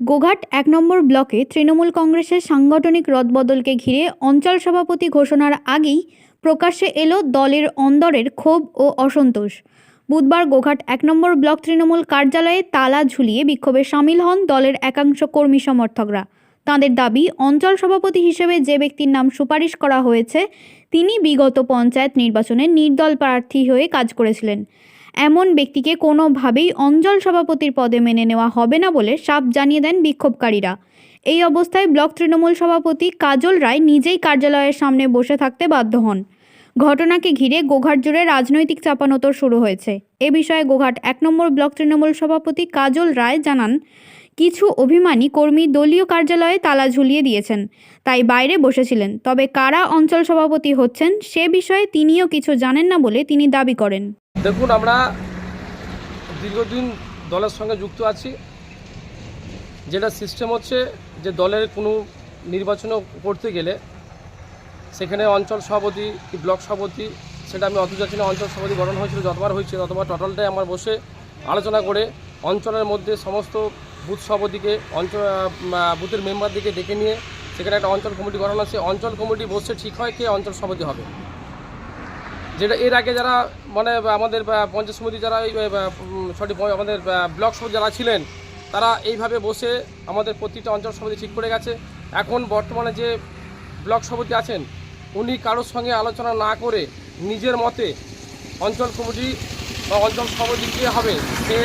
গোঘাট ১ নম্বর ব্লকে তৃণমূল কংগ্রেসের সাংগঠনিক রদবদলকে ঘিরে অঞ্চল সভাপতি ঘোষণার আগেই প্রকাশ্যে এলো দলের অন্দরের ক্ষোভ ও অসন্তোষ। বুধবার গোঘাট ১ নম্বর ব্লক তৃণমূল কার্যালয়ে তালা ঝুলিয়ে বিক্ষোভে সামিল হন দলের একাংশ কর্মী সমর্থকরা। তাঁদের দাবি, অঞ্চল সভাপতি হিসেবে যে ব্যক্তির নাম সুপারিশ করা হয়েছে তিনি বিগত পঞ্চায়েত নির্বাচনে নির্দল প্রার্থী হয়ে কাজ করেছিলেন। এমন ব্যক্তিকে কোনোভাবেই অঞ্চল সভাপতির পদে মেনে নেওয়া হবে না বলে সাফ জানিয়ে দেন বিক্ষোভকারীরা। এই অবস্থায় ব্লক তৃণমূল সভাপতি কাজল রায় নিজেই কার্যালয়ের সামনে বসে থাকতে বাধ্য হন। ঘটনাকে ঘিরে গোঘাট জুড়ে রাজনৈতিক চাপানোতর শুরু হয়েছে। এ বিষয়ে গোঘাট ১ নম্বর ব্লক তৃণমূল সভাপতি কাজল রায় জানান, কিছু অভিমানী কর্মী দলীয় কার্যালয়ে তালা ঝুলিয়ে দিয়েছেন, তাই বাইরে বসেছিলেন। তবে কারা অঞ্চল সভাপতি হচ্ছেন সে বিষয়ে তিনিও কিছু জানেন না বলে তিনি দাবি করেন। দেখুন, আমরা দীর্ঘদিন দলের সঙ্গে যুক্ত আছি। যেটা সিস্টেম হচ্ছে যে দলের কোনো নির্বাচন করতে গেলে সেখানে অঞ্চল সভাপতি কি ব্লক সভাপতি সেটা আমি অত যাচ্ছি না। অঞ্চল সভাপতি গঠন হয়েছিল যতবার হয়েছে ততবার টোটালটাই আমার বসে আলোচনা করে অঞ্চলের মধ্যে সমস্ত বুথ সভাপতিকে বুথের মেম্বারদেরকে ডেকে নিয়ে সেখানে একটা অঞ্চল কমিটি গঠন আছে। অঞ্চল কমিটি বসে ঠিক হয় কে অঞ্চল সভাপতি হবে। যেটা এর আগে যারা মানে আমাদের পঞ্চায়েত সমিতি যারা আমাদের ব্লক সভাপতি যারা ছিলেন তারা এইভাবে বসে আমাদের প্রতিটা অঞ্চল সভাপতি ঠিক করে গেছে। এখন বর্তমানে যে ব্লক সভাপতি আছেন উনি কারোর সঙ্গে আলোচনা না করে নিজের মতে অঞ্চল কমিটি বা অঞ্চল সভাপতি কে হবে সে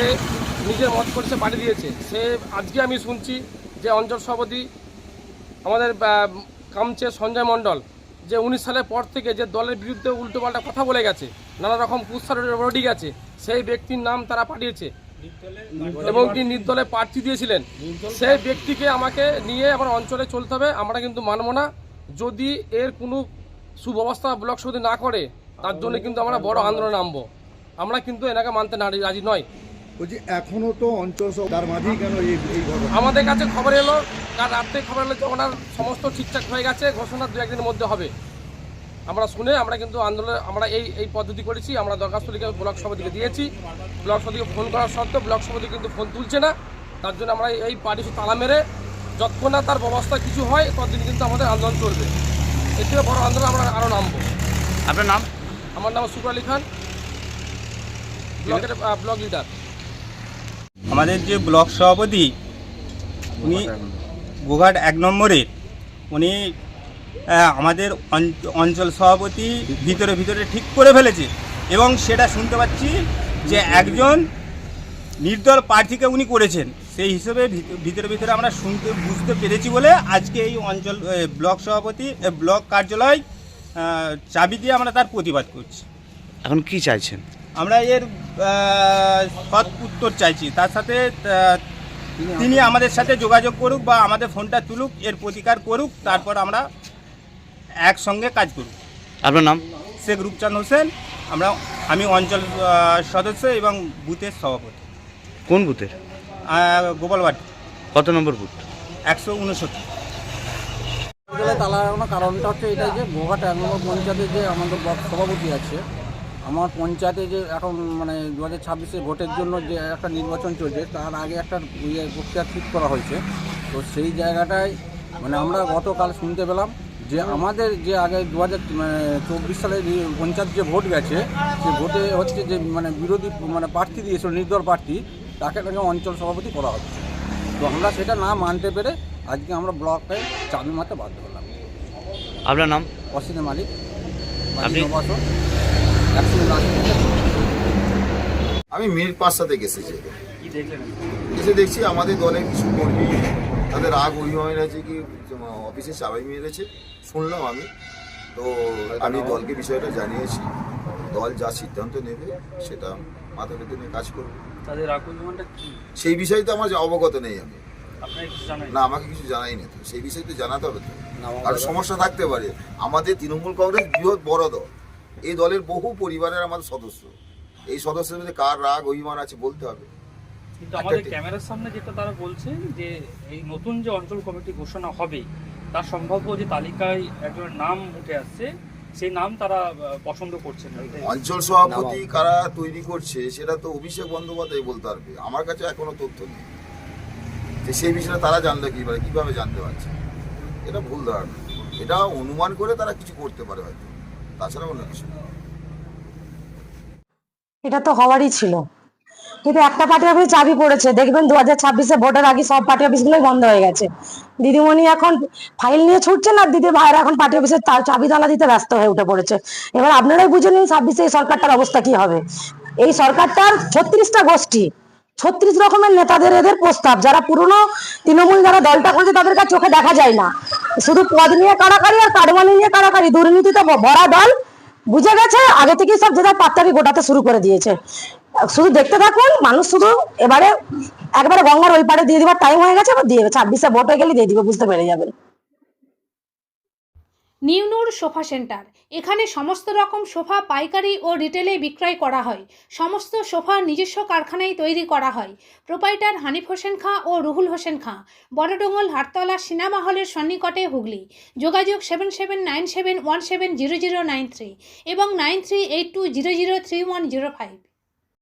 নিজের মত করে সে পাঠিয়ে দিয়েছে। সে আজকে আমি শুনছি যে অঞ্চল সভাপতি আমাদের কামচে সঞ্জয় মণ্ডল যে 19 সালের পর থেকে যে দলের বিরুদ্ধে উল্টোপাল্টা কথা বলে গেছে, নানা রকম কুৎসা রটি গেছে, সেই ব্যক্তির নাম তারা পাঠিয়েছে এবং তিনি নির্দলে প্রার্থী দিয়েছিলেন। সেই ব্যক্তিকে আমাকে নিয়ে আমার অঞ্চলে চলতে হবে। আমরা কিন্তু মানব না। যদি এর কোনো সুব্যবস্থা ব্লক সমিতি না করে তার জন্য কিন্তু আমরা বড় আন্দোলনে নামবো। আমরা কিন্তু এনাকে মানতে রাজি নয়। বলছি এখনো তো অঞ্চল তার মাঝেই কেন এই ঘটনা? আমাদের কাছে খবর এলো, কাল রাত্রে খবর এলো যে ওনার সমস্ত ঠিকঠাক হয়ে গেছে, ঘোষণা 2-1 দিনের মধ্যে হবে। আমরা শুনে আমরা কিন্তু আন্দোলনে আমরা এই পদ্ধতি করেছি। আমরা দরখাস্ত লিখে ব্লক সভাপতিকে দিয়েছি। ব্লক সভাপতিকে ফোন করার সত্ত্বেও ব্লক সভাপতি কিন্তু ফোন তুলছে না। তার জন্য আমরা এই পার্টি তালা মেরে যতক্ষণ না তার ব্যবস্থা কিছু হয় ততদিন কিন্তু আমাদের আন্দোলন চলবে। এর থেকে বড় আন্দোলন আমরা আরও নামবো। আপনার নাম? আমার নাম সুকুর আলী খান, ব্লকের ব্লক লিডার। আমাদের যে ব্লক সভাপতি উনি গোঘাট 1 নম্বরে উনি আমাদের অঞ্চল সভাপতি ভিতরে ঠিক করে ফেলেছে এবং সেটা শুনতে পাচ্ছি যে একজন নির্দল প্রার্থীকে উনি করেছেন। সেই হিসেবে ভিতরে আমরা বুঝতে পেরেছি বলে আজকে এই অঞ্চল ব্লক সভাপতি ব্লক কার্যালয় চাবি দিয়ে আমরা তার প্রতিবাদ করছি। এখন কি চাইছেন? আমরা এর সৎ উত্তর চাইছি। তার সাথে তিনি আমাদের সাথে যোগাযোগ করুক বা আমাদের ফোনটা তুলুক, এর প্রতিকার করুক, তারপর আমরা একসঙ্গে কাজ করুক। আপনার নাম? শেখ রূপচাঁদ হোসেন। আমি অঞ্চল সদস্য এবং বুথের সভাপতি। কোন বুথের? গোপালবাটি। কত নম্বর বুথ? 169। তালা লাগানোর কারণটা হচ্ছে এটাই যে গোঘাট 1 নম্বর পঞ্চায়েতে যে আমাদের ব্লক সভাপতি আছে, আমার পঞ্চায়েতে যে এখন মানে 2026 ভোটের জন্য যে একটা নির্বাচন চলছে তার আগে একটা প্রক্রিয়া ঠিক করা হয়েছে। তো সেই জায়গাটায় মানে আমরা গতকাল শুনতে পেলাম যে আমাদের যে আগে 2024 সালে পঞ্চায়েত যে ভোট গেছে সে ভোটে হচ্ছে যে মানে বিরোধী মানে প্রার্থী দিয়েছিল নির্দল প্রার্থী, তাকে অঞ্চল সভাপতি করা হচ্ছে। তো আমরা সেটা না মানতে পেরে আজকে আমরা ব্লকে চাবি মারতে বাধ্য হলাম। আপনার নাম? অসিনে মালিক। আপনি? আমি মিনিট 5 থেকে এসেছি। এসে দেখছি আমাদের দলের কিছু কর্মী তাদের রাগ অভিমান আছে কি অফিসে চাবি মেরেছে শুনলাম আমি। তো আমি দলকে বিষয়টা জানিয়েছি, দল যা সিদ্ধান্ত নেবে সেটা মাথা পেতে নিয়ে কাজ করবে। তাদের রাগ অভিমানটা কি সেই বিষয়ে তো আমার অবগত নেই। আমি জানেন না, আমাকে কিছু জানাই না। তো সেই বিষয়ে তো জানাতে হবে। তো আর সমস্যা থাকতে পারে। আমাদের তৃণমূল কংগ্রেস বৃহৎ বড় দল, এই দলের বহু পরিবারের আমাদের সদস্য। এই সদস্যের মধ্যে কার রাগ অভিমান আছে বলতে হবে। কিন্তু আমাদের ক্যামেরার সামনে যেটা তারা বলছেন যে এই নতুন যে অঞ্চল কমিটি ঘোষণা হবে তার সম্ভাব্য যে তালিকায় একজনের নাম উঠে আসছে সেই নাম তারা পছন্দ করছেন না। অঞ্চল সভাপতি কারা তৈরি করছে সেটা তো অভিষেক বন্দ্যোপাধ্যায় বলতে পারবে। আমার কাছে এখনো তথ্য নেই। যে সেই বিষয়টা তারা জানলো কীভাবে জানতে পারছে, এটা ভুল ধারণা। এটা অনুমান করে তারা কিছু করতে পারে হয়তো, তাছাড়া অন্য কিছু না। এটা তো হওয়ারই ছিল, কিন্তু একটা পার্টি অফিস চাবি পড়েছে, দেখবেন 2026-এ ভোটের আগে সব পার্টি অফিসগুলোই বন্ধ হয়ে গেছে। দিদিমণি এখন ফাইল নিয়ে ছুটছেন, আর দিদি ভাইরা এখন পার্টি অফিসের চাবি তালা দিতে ব্যস্ত হয়ে উঠে পড়েছে। এবার আপনারাই বুঝে নিন 26-এ এই সরকারটার অবস্থা কি হবে। এই সরকারটার 36টা গোষ্ঠী, 36 রকমের নেতাদের এদের প্রস্তাব, যারা পুরনো তৃণমূল যারা দলটা করছে তাদের কাছে চোখে দেখা যায় না, শুধু পদ নিয়ে কাড়াকাড়ি আর কারমানি নিয়ে কাড়াকাড়ি, দুর্নীতিতে ভরা দল। বুঝে গেছে আগে থেকেই সব যেটা পাত্তারি গোটাতে শুরু করে দিয়েছে। শুধু দেখতে থাকুন, মানুষ শুধু এবারে একবারে গঙ্গার ওই পারে দিয়ে দিবার টাইম হয়ে গেছে, এবার দিয়ে দেবে, 26-এ ভোট হয়ে গেলে দিয়ে দিবে, বুঝতে পেরে যাবেন। নিউনুর সোফা সেন্টার, এখানে সমস্ত রকম সোফা পাইকারি ও রিটেলে বিক্রয় করা হয়। সমস্ত সোফা নিজস্ব কারখানায় তৈরি করা হয়। প্রোপাইটার হানিফ হোসেন খাঁ ও রুহুল হোসেন খাঁ, বড়ডোঙ্গল হাটতলা সিনেমা হলের সন্নিকটে, হুগলি। যোগাযোগ 7797170093 এবং 9382003105।